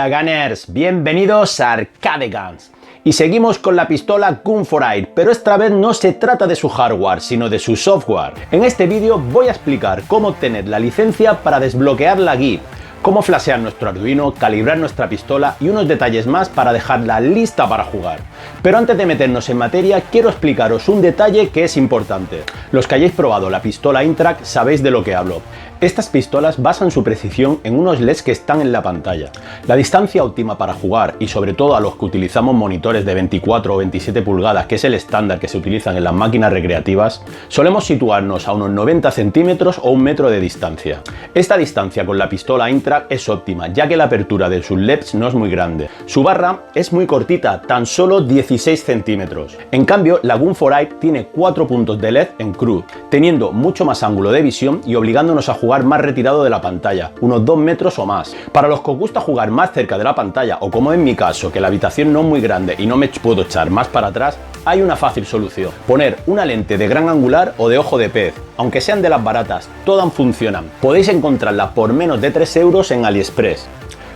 Hola Gunners, bienvenidos a Arcade Guns. Y seguimos con la pistola Gun4Air, pero esta vez no se trata de su hardware, sino de su software. En este vídeo voy a explicar cómo obtener la licencia para desbloquear la GUI, cómo flashear nuestro Arduino, calibrar nuestra pistola y unos detalles más para dejarla lista para jugar. Pero antes de meternos en materia, quiero explicaros un detalle que es importante. Los que hayáis probado la pistola Intrac sabéis de lo que hablo. Estas pistolas basan su precisión en unos LEDs que están en la pantalla. La distancia óptima para jugar, y sobre todo a los que utilizamos monitores de 24 o 27 pulgadas, que es el estándar que se utilizan en las máquinas recreativas, solemos situarnos a unos 90 centímetros o 1 metro de distancia. Esta distancia con la pistola Intrac es óptima, ya que la apertura de sus LEDs no es muy grande. Su barra es muy cortita, tan solo 16 centímetros. En cambio, la Gun4Air tiene 4 puntos de LED en cruz, teniendo mucho más ángulo de visión y obligándonos a jugar más retirado de la pantalla, unos 2 metros o más. Para los que os gusta jugar más cerca de la pantalla, o como en mi caso, que la habitación no es muy grande y no me puedo echar más para atrás, hay una fácil solución: poner una lente de gran angular o de ojo de pez. Aunque sean de las baratas, todas funcionan. Podéis encontrarlas por menos de 3 euros en AliExpress.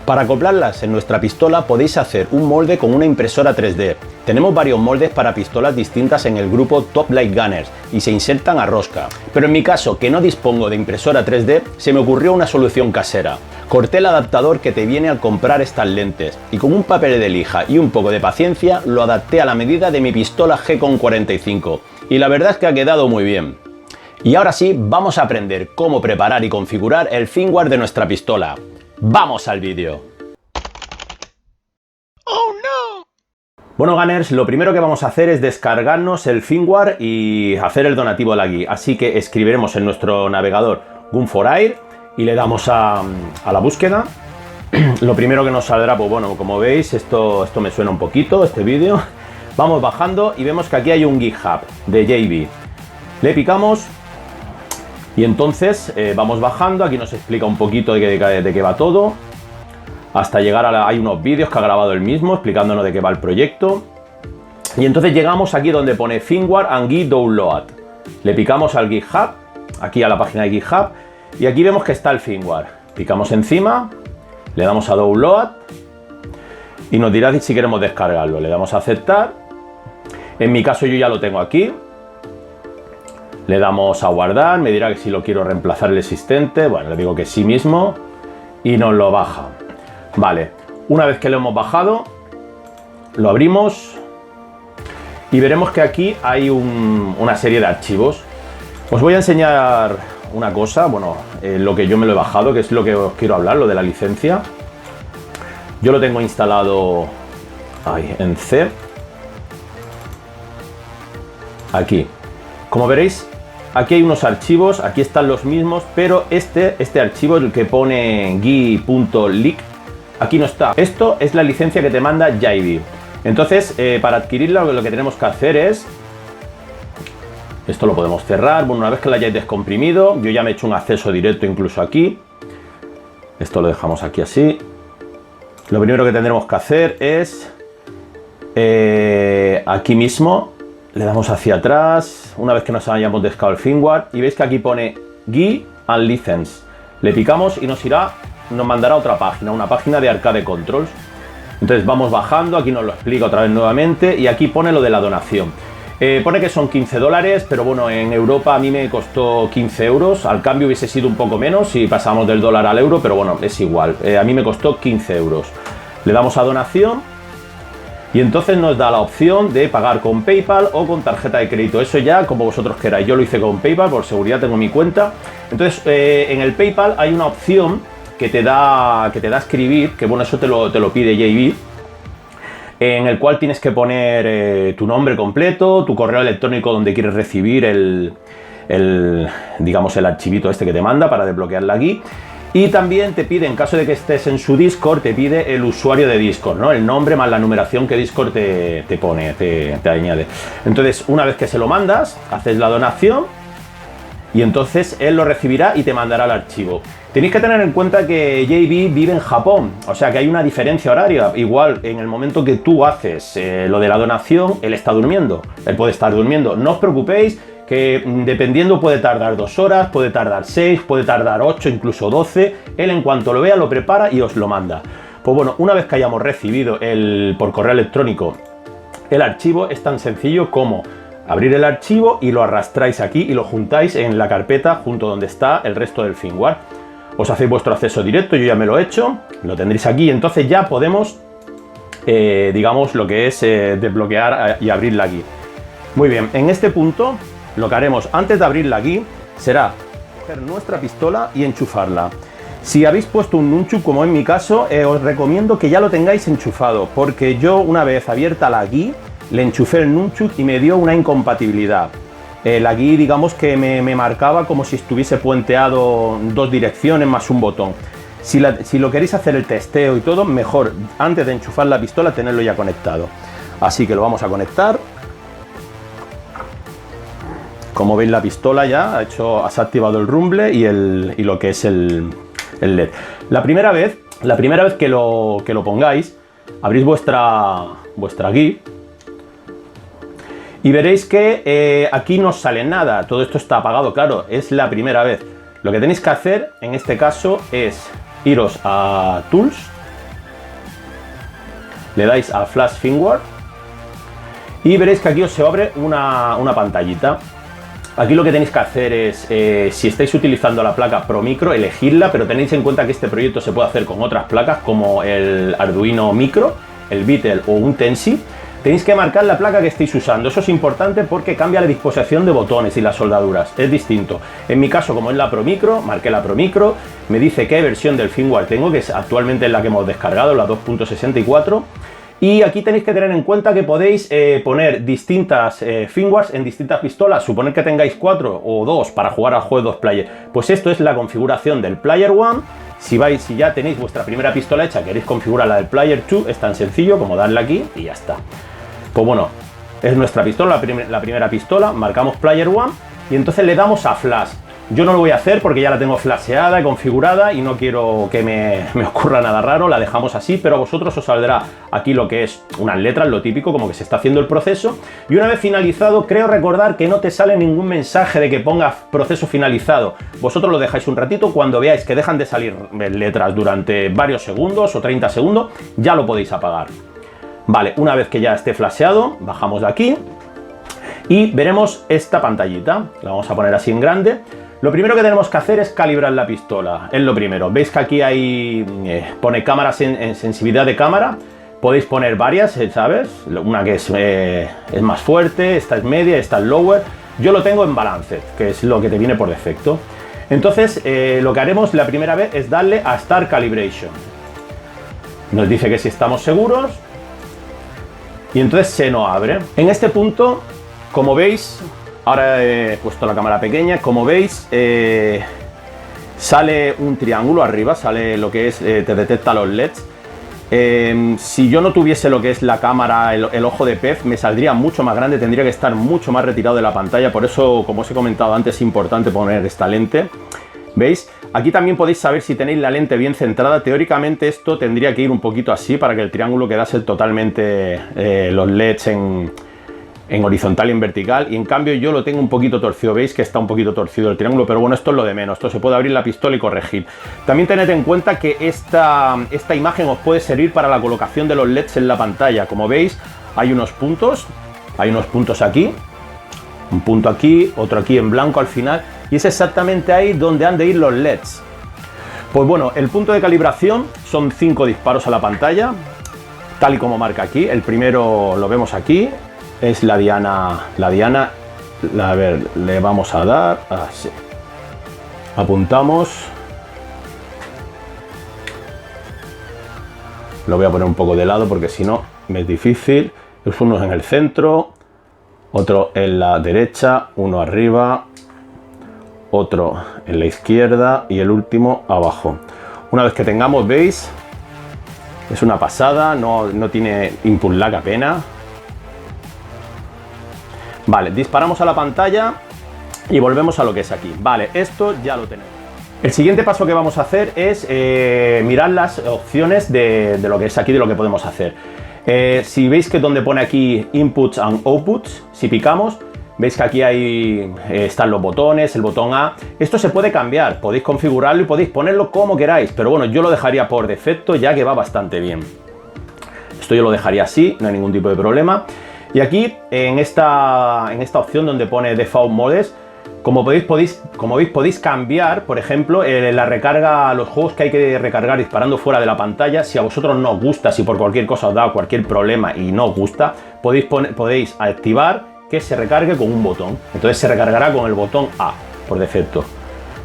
Para acoplarlas en nuestra pistola podéis hacer un molde con una impresora 3D. Tenemos varios moldes para pistolas distintas en el grupo Top Light Gunners y se insertan a rosca. Pero en mi caso, que no dispongo de impresora 3D, se me ocurrió una solución casera. Corté el adaptador que te viene al comprar estas lentes y con un papel de lija y un poco de paciencia lo adapté a la medida de mi pistola G-Con 45 y la verdad es que ha quedado muy bien. Y ahora sí, vamos a aprender cómo preparar y configurar el firmware de nuestra pistola. ¡Vamos al vídeo! ¡Oh, no! Bueno, Gunners, lo primero que vamos a hacer es descargarnos el firmware y hacer el donativo de la GUI. Así que escribiremos en nuestro navegador Gun4Air y le damos a la búsqueda. Lo primero que nos saldrá, pues bueno, como veis, esto me suena un poquito, este vídeo. Vamos bajando y vemos que aquí hay un GitHub de JB. Le picamos. Y entonces vamos bajando, aquí nos explica un poquito de qué va todo, hasta llegar hay unos vídeos que ha grabado él mismo explicándonos de qué va el proyecto. Y entonces llegamos aquí donde pone Firmware and GUI Download. Le picamos al GitHub, aquí a la página de GitHub, y aquí vemos que está el firmware. Picamos encima, le damos a Download y nos dirá si queremos descargarlo. Le damos a aceptar. En mi caso yo ya lo tengo aquí. Le damos a guardar, me dirá que si lo quiero reemplazar el existente. Bueno, le digo que sí mismo y nos lo baja. Vale, una vez que lo hemos bajado, lo abrimos y veremos que aquí hay una serie de archivos. Os voy a enseñar una cosa, bueno, lo que yo me lo he bajado, que es lo que os quiero hablar, lo de la licencia. Yo lo tengo instalado ahí, en C. Aquí. Como veréis, aquí hay unos archivos, aquí están los mismos, pero este archivo, el que pone gui.lic, aquí no está. Esto es la licencia que te manda JB. Entonces, para adquirirla, lo que tenemos que hacer es... Esto lo podemos cerrar. Bueno, una vez que la hayáis descomprimido, yo ya me he hecho un acceso directo incluso aquí. Esto lo dejamos aquí así. Lo primero que tendremos que hacer es... aquí mismo... Le damos hacia atrás, una vez que nos hayamos descargado el firmware, y veis que aquí pone GUI and License. Le picamos y nos mandará a otra página, una página de Arcade Controls. Entonces vamos bajando, aquí nos lo explica otra vez nuevamente, y aquí pone lo de la donación. Pone que son 15 dólares, pero bueno, en Europa a mí me costó 15 euros, al cambio hubiese sido un poco menos si pasamos del dólar al euro, pero bueno, es igual. A mí me costó 15 euros. Le damos a donación. Y entonces nos da la opción de pagar con PayPal o con tarjeta de crédito. Eso ya como vosotros queráis. Yo lo hice con PayPal, por seguridad tengo mi cuenta. Entonces en el PayPal hay una opción que te da a escribir, que bueno, eso te lo pide JB, en el cual tienes que poner tu nombre completo, tu correo electrónico donde quieres recibir digamos el archivito este que te manda para desbloquearla aquí. Y también te pide, en caso de que estés en su Discord, te pide el usuario de Discord, ¿no? El nombre más la numeración que Discord te pone, te añade. Entonces, una vez que se lo mandas, haces la donación y entonces él lo recibirá y te mandará el archivo. Tenéis que tener en cuenta que JB vive en Japón, o sea que hay una diferencia horaria. Igual, en el momento que tú haces lo de la donación, él está durmiendo, él puede estar durmiendo. No os preocupéis, que dependiendo puede tardar 2 horas, puede tardar 6, puede tardar 8, incluso 12. Él en cuanto lo vea lo prepara y os lo manda. Pues bueno, una vez que hayamos recibido por correo electrónico el archivo, es tan sencillo como abrir el archivo y lo arrastráis aquí y lo juntáis en la carpeta junto donde está el resto del firmware. Os hacéis vuestro acceso directo, yo ya me lo he hecho, lo tendréis aquí, entonces ya podemos, digamos, lo que es desbloquear y abrir la GUI. Muy bien, en este punto lo que haremos antes de abrir la GUI será coger nuestra pistola y enchufarla. Si habéis puesto un nunchuk, como en mi caso, os recomiendo que ya lo tengáis enchufado, porque yo una vez abierta la GUI, le enchufé el nunchuk y me dio una incompatibilidad. La GUI, digamos que me marcaba como si estuviese puenteado dos direcciones más un botón. Si lo queréis hacer el testeo y todo, mejor antes de enchufar la pistola tenerlo ya conectado. Así que lo vamos a conectar. Como veis, la pistola ya se ha activado el rumble y lo que es el LED. La primera vez que lo pongáis, abrís vuestra GUI y veréis que aquí no sale nada, todo esto está apagado, claro, es la primera vez. Lo que tenéis que hacer en este caso es iros a Tools, le dais a Flash Firmware y veréis que aquí os se abre una pantallita. Aquí lo que tenéis que hacer es, si estáis utilizando la placa Pro Micro, elegirla, pero tenéis en cuenta que este proyecto se puede hacer con otras placas como el Arduino Micro, el Beetle o un Tensi. Tenéis que marcar la placa que estéis usando, eso es importante porque cambia la disposición de botones y las soldaduras, es distinto. En mi caso, como es la Pro Micro, marqué la Pro Micro, me dice qué versión del firmware tengo, que es actualmente la que hemos descargado, la 2.64. Y aquí tenéis que tener en cuenta que podéis poner distintas firmwares en distintas pistolas. Suponed que tengáis 4 o 2 para jugar al juego 2 player. Pues esto es la configuración del Player 1. Si ya tenéis vuestra primera pistola hecha, queréis configurar la del Player 2, es tan sencillo como darle aquí y ya está. Pues bueno, es nuestra pistola, la primera pistola, marcamos Player 1 y entonces le damos a Flash. Yo no lo voy a hacer porque ya la tengo flasheada y configurada y no quiero que me ocurra nada raro, la dejamos así, pero a vosotros os saldrá aquí lo que es unas letras, lo típico, como que se está haciendo el proceso. Y una vez finalizado, creo recordar que no te sale ningún mensaje de que ponga proceso finalizado. Vosotros lo dejáis un ratito, cuando veáis que dejan de salir letras durante varios segundos o 30 segundos, ya lo podéis apagar. Vale, una vez que ya esté flasheado, bajamos de aquí y veremos esta pantallita. La vamos a poner así en grande. Lo primero que tenemos que hacer es calibrar la pistola, es lo primero. Veis que aquí hay, pone cámaras en sensibilidad de cámara. Podéis poner varias, ¿sabes? Una que es más fuerte, esta es media, esta es lower. Yo lo tengo en Balanced, que es lo que te viene por defecto. Entonces, lo que haremos la primera vez es darle a Start Calibration. Nos dice que si estamos seguros y entonces se nos abre. En este punto, como veis, ahora he puesto la cámara pequeña, como veis sale un triángulo arriba, sale lo que es, te detecta los LEDs. Si yo no tuviese lo que es la cámara, el ojo de pez, me saldría mucho más grande, tendría que estar mucho más retirado de la pantalla, por eso, como os he comentado antes, es importante poner esta lente. ¿Veis? Aquí también podéis saber si tenéis la lente bien centrada. Teóricamente esto tendría que ir un poquito así para que el triángulo quedase totalmente los LEDs en horizontal y en vertical, y en cambio yo lo tengo un poquito torcido. Veis que está un poquito torcido el triángulo, pero bueno, esto es lo de menos, esto se puede abrir la pistola y corregir. También tened en cuenta que esta imagen os puede servir para la colocación de los LEDs en la pantalla. Como veis, hay unos puntos aquí, un punto aquí, otro aquí en blanco al final, y es exactamente ahí donde han de ir los LEDs. Pues bueno, el punto de calibración son 5 disparos a la pantalla, tal y como marca aquí. El primero lo vemos aquí, es la diana, a ver, le vamos a dar así, apuntamos, lo voy a poner un poco de lado porque si no me es difícil. Uno en el centro, otro en la derecha, uno arriba, otro en la izquierda y el último abajo. Una vez que tengamos, veis, es una pasada, no tiene input lag apenas. Vale, disparamos a la pantalla y volvemos a lo que es aquí. Vale, esto ya lo tenemos. El siguiente paso que vamos a hacer es mirar las opciones de lo que es aquí, de lo que podemos hacer. Si veis que donde pone aquí Inputs and Outputs, si picamos, Veis que aquí están los botones, el botón A. Esto se puede cambiar, podéis configurarlo y podéis ponerlo como queráis, pero bueno, yo lo dejaría por defecto ya que va bastante bien. Esto yo lo dejaría así, no hay ningún tipo de problema. Y aquí en esta opción donde pone Default Modes, como veis podéis cambiar, por ejemplo, la recarga, los juegos que hay que recargar disparando fuera de la pantalla. Si a vosotros no os gusta, si por cualquier cosa os da cualquier problema y no os gusta, podéis activar que se recargue con un botón. Entonces se recargará con el botón A por defecto.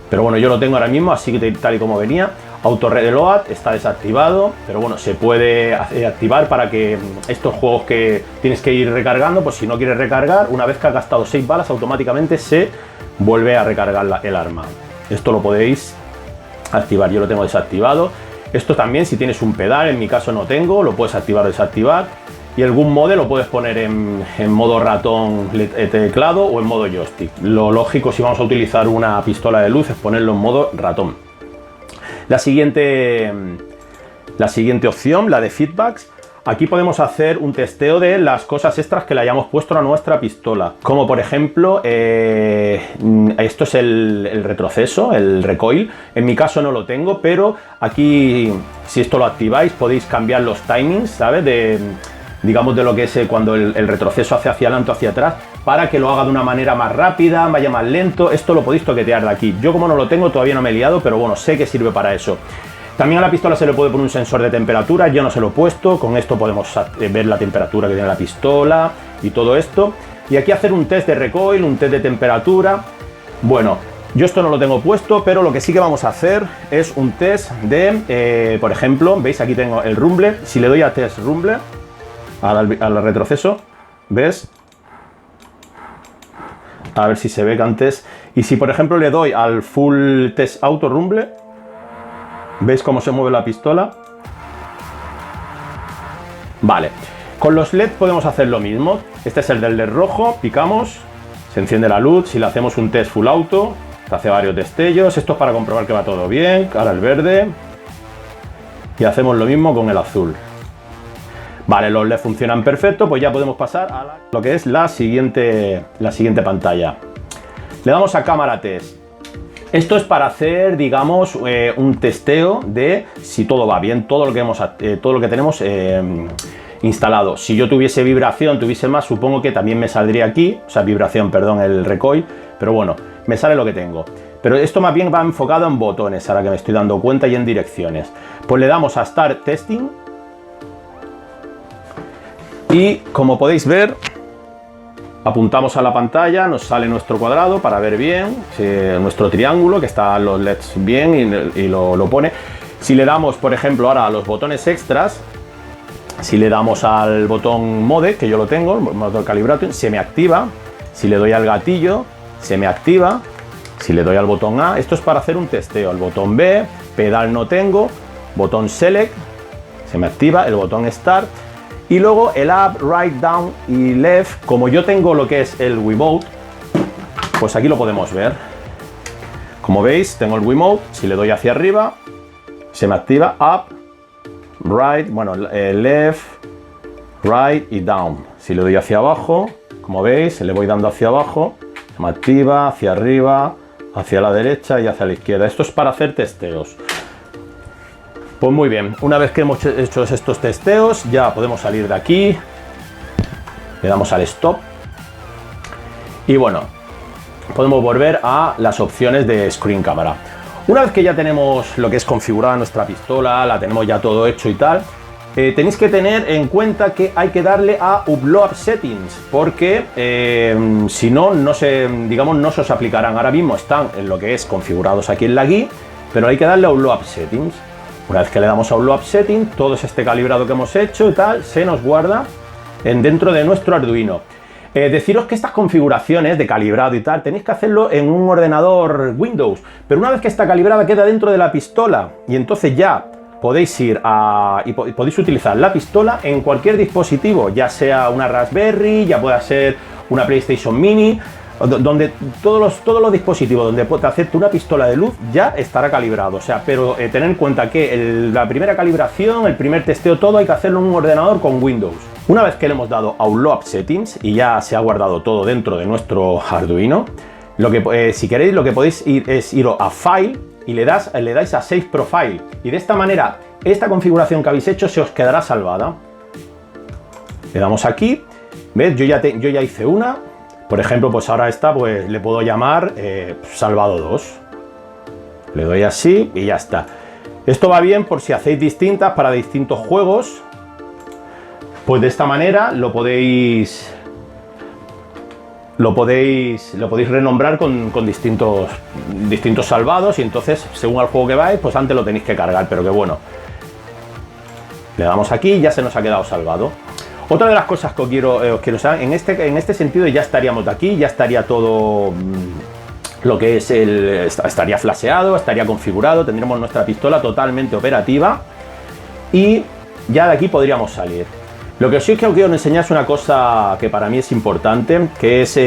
Pero bueno, yo lo tengo ahora mismo, así que tal y como venía. Auto Reload está desactivado, pero bueno, se puede activar para que estos juegos que tienes que ir recargando, pues si no quieres recargar, una vez que has gastado 6 balas, automáticamente se vuelve a recargar el arma. Esto lo podéis activar, yo lo tengo desactivado. Esto también, si tienes un pedal, en mi caso no tengo, lo puedes activar o desactivar. Y el Gun Mode lo puedes poner en modo ratón teclado o en modo joystick. Lo lógico, si vamos a utilizar una pistola de luz, es ponerlo en modo ratón. La siguiente opción, la de feedbacks, aquí podemos hacer un testeo de las cosas extras que le hayamos puesto a nuestra pistola. Como por ejemplo, esto es el retroceso, el recoil. En mi caso no lo tengo, pero aquí, si esto lo activáis, podéis cambiar los timings, ¿sabes? Digamos de lo que es cuando el retroceso hace hacia adelante o hacia atrás, para que lo haga de una manera más rápida, vaya más lento. Esto lo podéis toquetear de aquí. Yo como no lo tengo todavía no me he liado, pero bueno, sé que sirve para eso. También a la pistola se le puede poner un sensor de temperatura, yo no se lo he puesto. Con esto podemos ver la temperatura que tiene la pistola y todo esto. Y aquí hacer un test de recoil, un test de temperatura. Bueno, yo esto no lo tengo puesto, pero lo que sí que vamos a hacer es un test de, por ejemplo, veis aquí tengo el rumble. Si le doy a test rumble, al retroceso, ¿ves? A ver si se ve que antes. Y si por ejemplo le doy al full test auto rumble, ¿veis cómo se mueve la pistola? Vale, con los LED podemos hacer lo mismo. Este es el del LED rojo, picamos, se enciende la luz. Si le hacemos un test full auto, se hace varios destellos. Esto es para comprobar que va todo bien. Ahora el verde. Y hacemos lo mismo con el azul. Vale, los LED funcionan perfecto, pues ya podemos pasar a lo que es la siguiente pantalla. Le damos a cámara test. Esto es para hacer, digamos, un testeo de si todo va bien, todo lo que tenemos instalado. Si yo tuviese vibración, tuviese más, supongo que también me saldría aquí, o sea, vibración, perdón, el recoil, pero bueno, me sale lo que tengo. Pero esto más bien va enfocado en botones, ahora que me estoy dando cuenta, y en direcciones. Pues le damos a Start Testing. Y como podéis ver, apuntamos a la pantalla, nos sale nuestro cuadrado para ver bien, nuestro triángulo, que están los LEDs bien y lo pone. Si le damos, por ejemplo, ahora a los botones extras, si le damos al botón Mode, que yo lo tengo, el motor Calibration, se me activa. Si le doy al gatillo, se me activa. Si le doy al botón A, esto es para hacer un testeo. El botón B, pedal no tengo, botón Select, se me activa, el botón Start. Y luego el Up, Right, Down y Left, como yo tengo lo que es el Wiimote, pues aquí lo podemos ver. Como veis, tengo el Wiimote, si le doy hacia arriba, se me activa Up, Right, bueno, Left, Right y Down. Si le doy hacia abajo, como veis, le voy dando hacia abajo, se me activa, hacia arriba, hacia la derecha y hacia la izquierda. Esto es para hacer testeos. Pues muy bien, una vez que hemos hecho estos testeos, ya podemos salir de aquí, le damos al Stop y bueno, podemos volver a las opciones de Screen Camera. Una vez que ya tenemos lo que es configurada nuestra pistola, la tenemos ya todo hecho y tal, tenéis que tener en cuenta que hay que darle a Upload Settings, porque si no, no se os aplicarán. Ahora mismo están en lo que es configurados aquí en la guía, pero hay que darle a Upload Settings. Una vez que le damos a Upload Settings, todo este calibrado que hemos hecho y tal, se nos guarda dentro de nuestro Arduino. Deciros que estas configuraciones de calibrado y tal, tenéis que hacerlo en un ordenador Windows, pero una vez que está calibrada queda dentro de la pistola y entonces ya podéis ir y podéis utilizar la pistola en cualquier dispositivo, ya sea una Raspberry, ya pueda ser una PlayStation Mini, donde todos los dispositivos donde te acepte una pistola de luz ya estará calibrado. O sea, pero tener en cuenta que la primera calibración, el primer testeo, todo hay que hacerlo en un ordenador con Windows. Una vez que le hemos dado a Upload Settings y ya se ha guardado todo dentro de nuestro Arduino, si queréis lo que podéis es iros a File y le dais a Save Profile, y de esta manera esta configuración que habéis hecho se os quedará salvada. Le damos aquí, ¿ves? Yo ya hice una, por ejemplo, pues ahora esta pues le puedo llamar Salvado 2. Le doy así y ya está. Esto va bien por si hacéis distintas para distintos juegos, pues de esta manera lo podéis renombrar con distintos salvados, y entonces según el juego que vais, pues antes lo tenéis que cargar, pero que bueno. Le damos aquí y ya se nos ha quedado salvado. Otra de las cosas que os quiero saber, en este sentido ya estaríamos de aquí, ya estaría todo lo que es estaría flasheado, estaría configurado, tendríamos nuestra pistola totalmente operativa y ya de aquí podríamos salir. Lo que sí es que os quiero enseñar es una cosa que para mí es importante, que es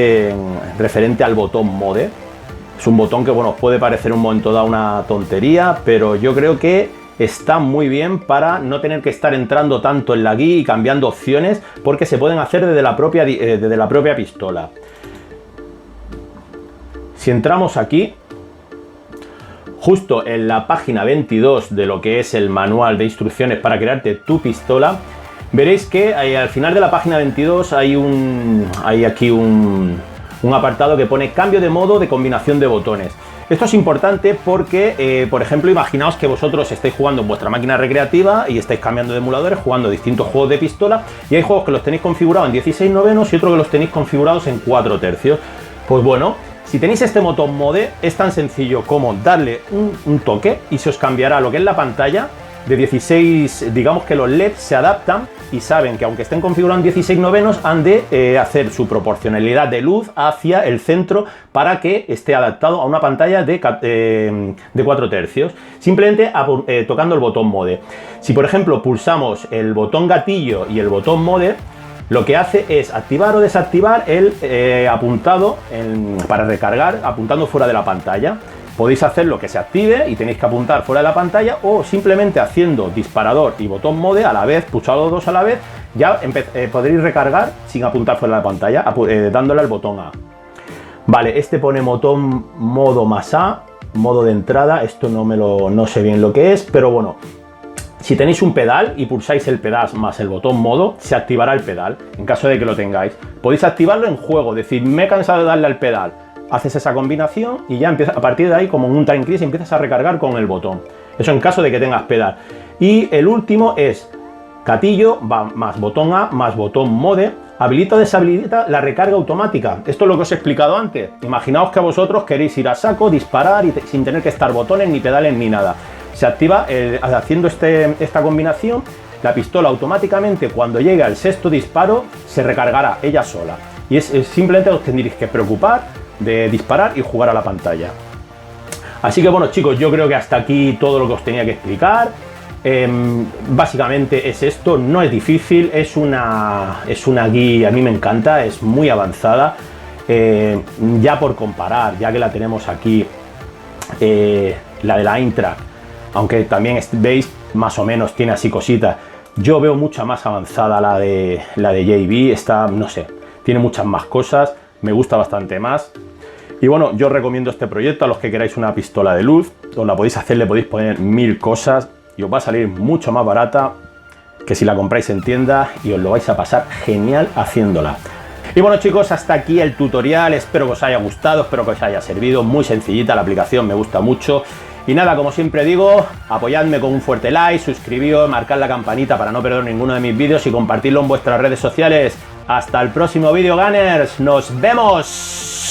referente al botón Mode. Es un botón que, bueno, os puede parecer un momento dado una tontería, pero yo creo que está muy bien para no tener que estar entrando tanto en la guía y cambiando opciones, porque se pueden hacer desde la propia pistola. Si entramos aquí, justo en la página 22 de lo que es el manual de instrucciones para crearte tu pistola, veréis que al final de la página 22 hay aquí un apartado que pone cambio de modo de combinación de botones. Esto es importante porque, por ejemplo, imaginaos que vosotros estáis jugando en vuestra máquina recreativa y estáis cambiando de emuladores, jugando distintos juegos de pistola, y hay juegos que los tenéis configurados en 16/9 y otros que los tenéis configurados en 4/3. Pues bueno, si tenéis este botón Mode, es tan sencillo como darle un toque y se os cambiará lo que es la pantalla de 16, digamos que los LEDs se adaptan y saben que aunque estén configurados en 16/9 han de hacer su proporcionalidad de luz hacia el centro para que esté adaptado a una pantalla de 4/3, simplemente tocando el botón Mode. Si por ejemplo pulsamos el botón gatillo y el botón Mode, lo que hace es activar o desactivar el apuntado para recargar, apuntando fuera de la pantalla. Podéis hacerlo que se active y tenéis que apuntar fuera de la pantalla, o simplemente haciendo disparador y botón Mode a la vez, pulsado los dos a la vez, ya podréis recargar sin apuntar fuera de la pantalla, dándole al botón A. Vale, este pone botón modo más A, modo de entrada, esto no sé bien lo que es, pero bueno. Si tenéis un pedal y pulsáis el pedal más el botón modo, se activará el pedal, en caso de que lo tengáis. Podéis activarlo en juego, decir, me he cansado de darle al pedal. Haces esa combinación y ya empieza, a partir de ahí, como en un time increase, empiezas a recargar con el botón. Eso en caso de que tengas pedal. Y el último es gatillo más botón A más botón Mode. Habilita o deshabilita la recarga automática. Esto es lo que os he explicado antes. Imaginaos que vosotros queréis ir a saco, disparar y sin tener que estar botones ni pedales ni nada. Se activa haciendo esta combinación, la pistola automáticamente cuando llegue al sexto disparo se recargará ella sola. Y simplemente os tendréis que preocupar de disparar y jugar a la pantalla. Así que bueno, chicos, yo creo que hasta aquí todo lo que os tenía que explicar. Básicamente es esto, no es difícil, es una guía, a mí me encanta, es muy avanzada. Ya por comparar, ya que la tenemos aquí, la de la Eintracht, aunque también veis más o menos tiene así cositas, yo veo mucha más avanzada la de JB. Esta, no sé, tiene muchas más cosas, me gusta bastante más. Y bueno, yo os recomiendo este proyecto a los que queráis una pistola de luz. Os la podéis hacer, le podéis poner 1000 cosas y os va a salir mucho más barata que si la compráis en tienda, y os lo vais a pasar genial haciéndola. Y bueno, chicos, hasta aquí el tutorial, espero que os haya gustado, espero que os haya servido. Muy sencillita la aplicación, me gusta mucho. Y nada, como siempre digo, apoyadme con un fuerte like, suscribíos, marcad la campanita para no perder ninguno de mis vídeos y compartirlo en vuestras redes sociales. Hasta el próximo vídeo, Gunners, ¡nos vemos!